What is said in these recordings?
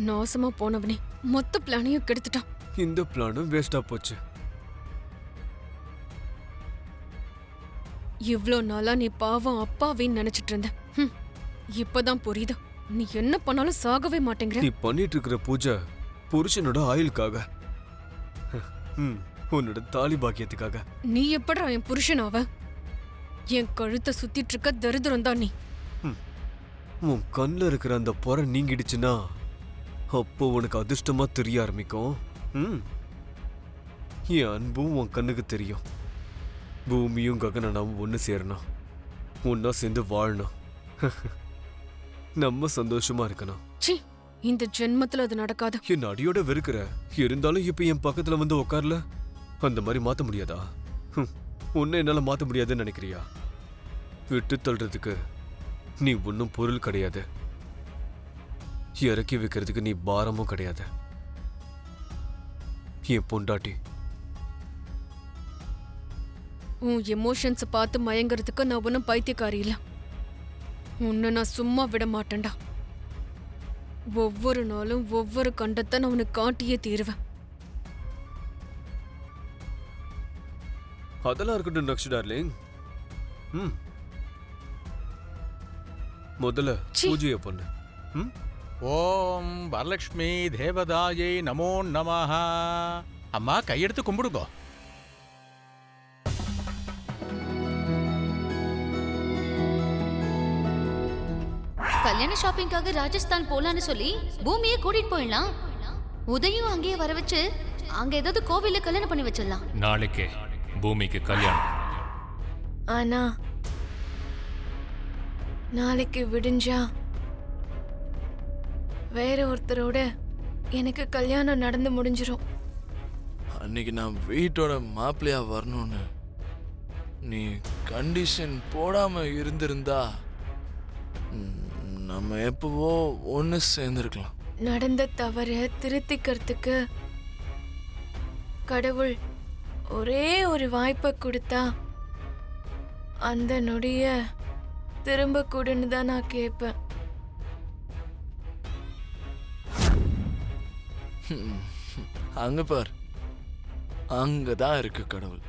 நாசமா போனவனே மொத்த பிளானையும் கெடுத்துட்டான். இந்த பிளானும் வேஸ்டா போச்சு. இவ்ளோ நாளா நீ பாவம் அப்பாவின்னு நினைச்சிட்டு இருந்த. இப்பதான் புரியுது, நீ என்ன பண்ணாலும் சாகவே மாட்டேங்கிற. நீ பண்ணிட்டு இருக்கிற பூஜை புருஷனோட ஆயுளுக்காக, உன்னோட தாலி பாக்கியத்துக்காக. நீ எப்படா என் புருஷனாவ? என் கழுத்தை சுத்திட்டு இருக்க தரித்திரம் தான் நீ. உன் கண்ணில் இருக்கிற அந்த பொறை நீங்கிடுச்சுன்னா அப்போ உனக்கு அதிர்ஷ்டமா தெரிய ஆரம்பிக்கும். என் அன்பும் உன் கண்ணுக்கு தெரியும். பூமியும் ககனனாவும் ஒன்று சேரணும், ஒன்னா சேர்ந்து வாழணும், நம்ம சந்தோஷமா இருக்கணும். சி, இந்த ஜென்மத்துல அது நடக்காது. என் அடியோட வெறுக்கிற, இருந்தாலும் இப்ப என் பக்கத்துல வந்து உட்கார்ல. அந்த மாதிரி மாத்த முடியாதா? உன்னை என்னால மாத்த முடியாதுன்னு நினைக்கிறியா? விட்டு தள்ளுறதுக்கு நீ ஒன்னும் பொருள் கிடையாது, இறக்கி வைக்கிறதுக்கு நீ பாரமும் கிடையாது. என் பொண்டாட்டி. உன் எமோஷன்ஸ் பார்த்து மயங்கிறதுக்கு நான் ஒன்னும் பைத்தியக்காரி இல்ல. உன்னை நான் சும்மா விட மாட்டேன்டா. ஒவ்வொரு நாளும் ஒவ்வொரு கண்டத்தை நான் உனக்கு காட்டியே தீருவேன். அதெல்லாம் இருக்கட்டும் நக்ஷு டார்லிங். முதல்ல பூஜையை பண்ணு. ஓம் வரலட்சுமி தேவதாயை நமோ நமஹ. அம்மா கையெடுத்து கும்பிடுங்க. கல்யாண ஷாப்பிங்காக ராஜஸ்தான் போலான்னு சொல்லி பூமியை கூட்டிட்டு போயிடலாம். உதயும் அங்கேயே வர வச்சு அங்க ஏதாவது கோவில்ல கல்யாணம் பண்ணி வச்சிடலாம். நாளைக்கே பூமிக்கு கல்யாணம். ஆனா நாளைக்கு விடிஞ்சா வேற ஒருத்தரோட எனக்கு கல்யாணம் நடந்து முடிஞ்சிரும். அன்னைக்கு நான் வீட்டோட மாப்பிள்ளையா வரணும்னு நீ கண்டிஷன் போடாம இருந்திருந்தா நம்ம எப்பவோ ஒன்று சேர்ந்துருக்கலாம். நடந்த தவற திருத்திக்கிறதுக்கு கடவுள் ஒரே ஒரு வாய்ப்பை கொடுத்தா அந்த நொடிய திரும்ப கொடுன்னு தான் நான் கேட்பேன். அங்க பார், அங்கதான் இருக்கு கடவுள்.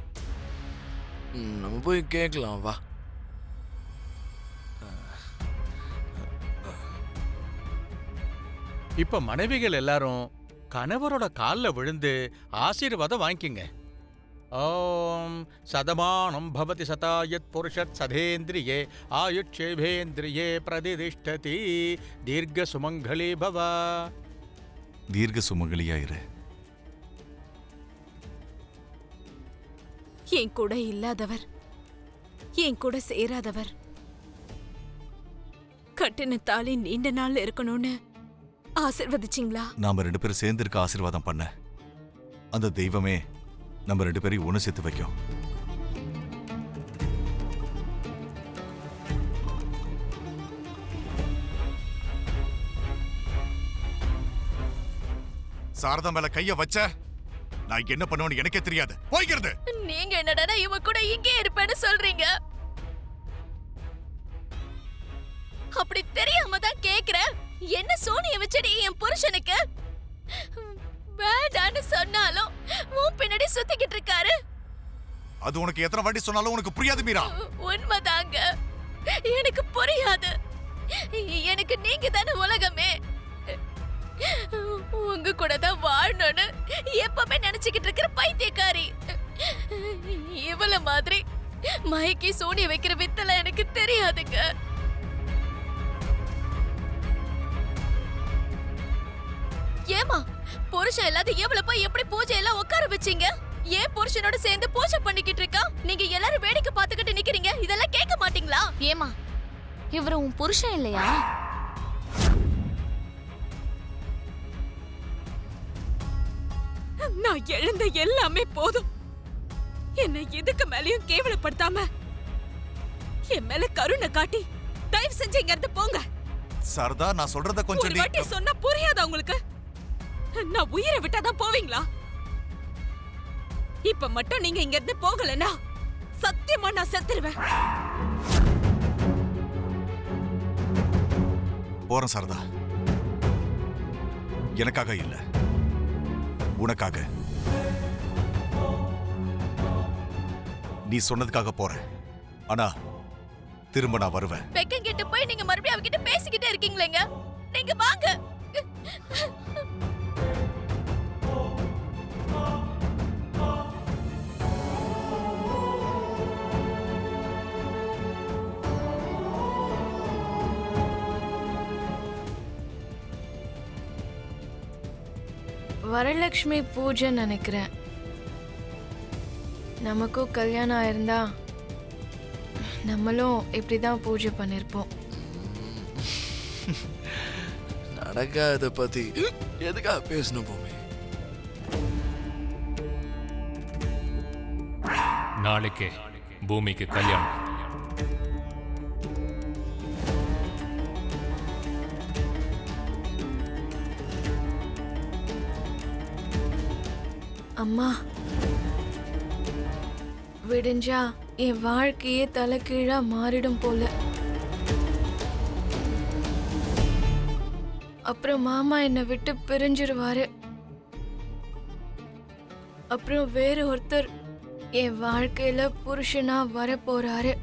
நம்ம போய் கேட்கலாம் வா. இப்ப மனைவிகள் எல்லாரும் கணவரோட காலில் விழுந்து ஆசீர்வாதம் வாங்கிக்கங்க. ஓம் சதமானம் பவதி சதாயத் புருஷத் சதேந்திரியே ஆயுட்சேபேந்திரியே பிரதிதிஷ்டதி தீர்க்க சுமங்கலி பவ. தீர்க்க சுமங்கலியாயிரு. என் கூட இல்லாதவர், என் கூட சேராதவர் கட்டின தாலி நீண்ட நாள் இருக்கணும்னு ஆசீர்வதிச்சிங்களா? நாம 2 பேரும் சேர்ந்து இருக்க ஆசீர்வாதம் பண்ண அந்த தெய்வமே நம்ம 2 பேரையும் ஒன்று சேர்த்து வைக்கும். சாரதா மேல கைய வச்ச நான் என்ன பண்ணுவேன்னு எனக்கே தெரியாது. போய்கிறது. நீங்க என்னடா இவ கூட இங்கே இருப்பேன்னு சொல்றீங்க? அப்படி தெரியாம தான் கேக்குறேன். என்ன சோனிய வச்சடி என் புருஷனுக்கு வேண்டான்னு சொன்னாலும் உன் பின்னாடி சுத்திக்கிட்டு இருக்காரு. அது உனக்கு எத்தனை வாட்டி சொன்னாலும் உனக்கு புரியாது மீரா. உண்மைதாங்க, எனக்கு புரியாது. எனக்கு நீங்க தானே உலகமே. உங்க கூட தான் வாழணும்னு எப்பவுமே நினைச்சுக்கிட்டு இருக்கிற பைத்தியக்காரி. இவள மாதிரி மயக்கி சோனிய வைக்கிற வித்தல எனக்கு தெரியாதுங்க. ஏமா புருஷன் இல்லாத எவ்வளவு போய் எப்படி பூஜை எல்லாம் உட்கார வச்சீங்க? ஏன் புருஷனோட சேர்ந்து பூஜை பண்ணிக்கிட்டு இருக்கா? நீங்க எல்லாரும் வேடிக்கை பார்த்துக்கிட்டு நிக்கிறீங்க. இதெல்லாம் கேட்க மாட்டீங்களா? ஏமா இவரு உன் புருஷன் இல்லையா? நான் எழுந்த எல்லாமே போதும். என்னை எதுக்கு மேலயும் கேவலப்படுத்தாம என் மேல கருணை காட்டி தயவு செஞ்சு இங்க இருந்து போங்க. சாரதா, நான் சொல்றத கொஞ்சம் ஒரு வாட்டி சொன்னா புரியாதா உங்களுக்கு? நான் உயிரை விட்டாதான் போவீங்களா? இப்ப மட்டும் நீங்க இங்க இருந்து போகலன்னா சத்தியமா நான் செத்துருவேன். போறேன் சாரதா. எனக்காக இல்ல, உனக்காக. நீ சொன்னதுக்காக போறேன், ஆனா திரும்ப நான் வருவேன். வெக்கம் கிட்ட போய் நீங்க மறுபடியும் அவகிட்ட பேசிக்கிட்டே இருக்கீங்களேங்க. நீங்க வாங்க. வரலட்சுமி பூஜை நினைக்கிறேன். நமக்கும் கல்யாணம் ஆயிருந்தா நம்மளும் இப்படிதான் பூஜை பண்ணிருப்போம். நடக்காத பத்தி எதுக்காக பேசணும் பூமி? நாளைக்கே பூமிக்கு கல்யாணம். அம்மா, விடிஞ்சா என் வாழ்க்கையே தலைகீழா மாறிடும் போல. அப்புறம் மாமா என்னை விட்டு பிரிஞ்சிருவாரு. அப்புறம் வேற ஒருத்தர் என் வாழ்க்கையில புருஷனா வர போறாரு.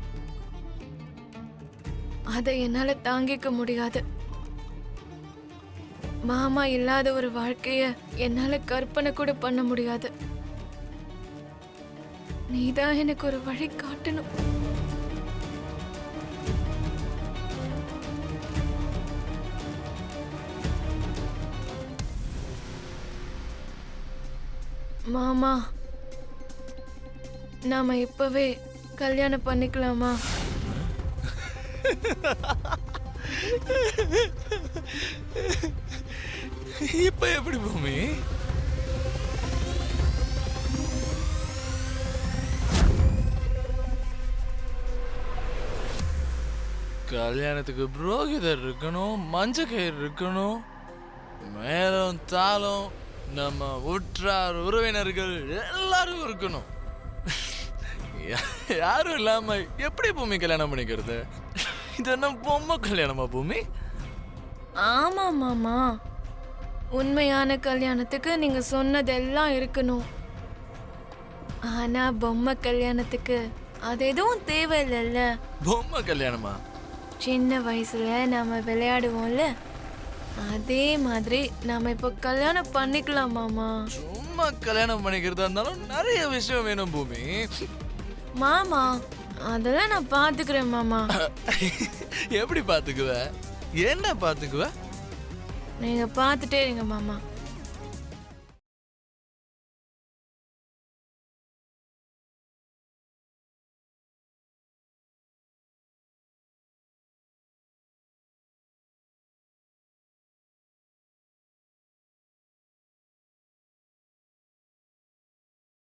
அதை என்னால தாங்கிக்க முடியாது. மாமா இல்லாத ஒரு வாழ்க்கைய என்னால கற்பனை கூட பண்ண முடியாது. நீதான் எனக்கு ஒரு வழி காட்டணும். மாமா, நாம இப்பவே கல்யாணம் பண்ணிக்கலாமா? இப்ப எப்படி பூமி? கல்யாணத்துக்கு புரோகிதர் இருக்கணும், மஞ்ச கயிறு இருக்கணும், மேலும் தாளம், நம்ம உற்றார் உறவினர்கள் எல்லாரும் இருக்கணும். யாரும் இல்லாம எப்படி பூமி கல்யாணம் பண்ணிக்கிறது? இது என்ன பொம்மை கல்யாணமா பூமி? ஆமா மாமா, உண்மையான கல்யாணத்துக்கு நீங்க சொன்னதெல்லாம் இருக்கணும். ஆனா பொம்மை கல்யாணத்துக்கு அது எதுவும் தேவையில்லைல்ல. பொம்மை கல்யாணமா? சின்ன வயசுல நாம விளையாடுவோம்ல, அதே மாதிரி நாம இப்ப கல்யாணம் பண்ணிக்கலாம் மாமா. சும்மா கல்யாணம் பண்ணிக்கிறதா இருந்தாலும் நிறைய விஷயம் வேணும் பூமி. மாமா, அதெல்லாம் நான் பாத்துக்கிறேன் மாமா. எப்படி பாத்துக்குவ? என்ன பாத்துக்குவ? நீங்க பாத்துட்டே இருங்க மாமா.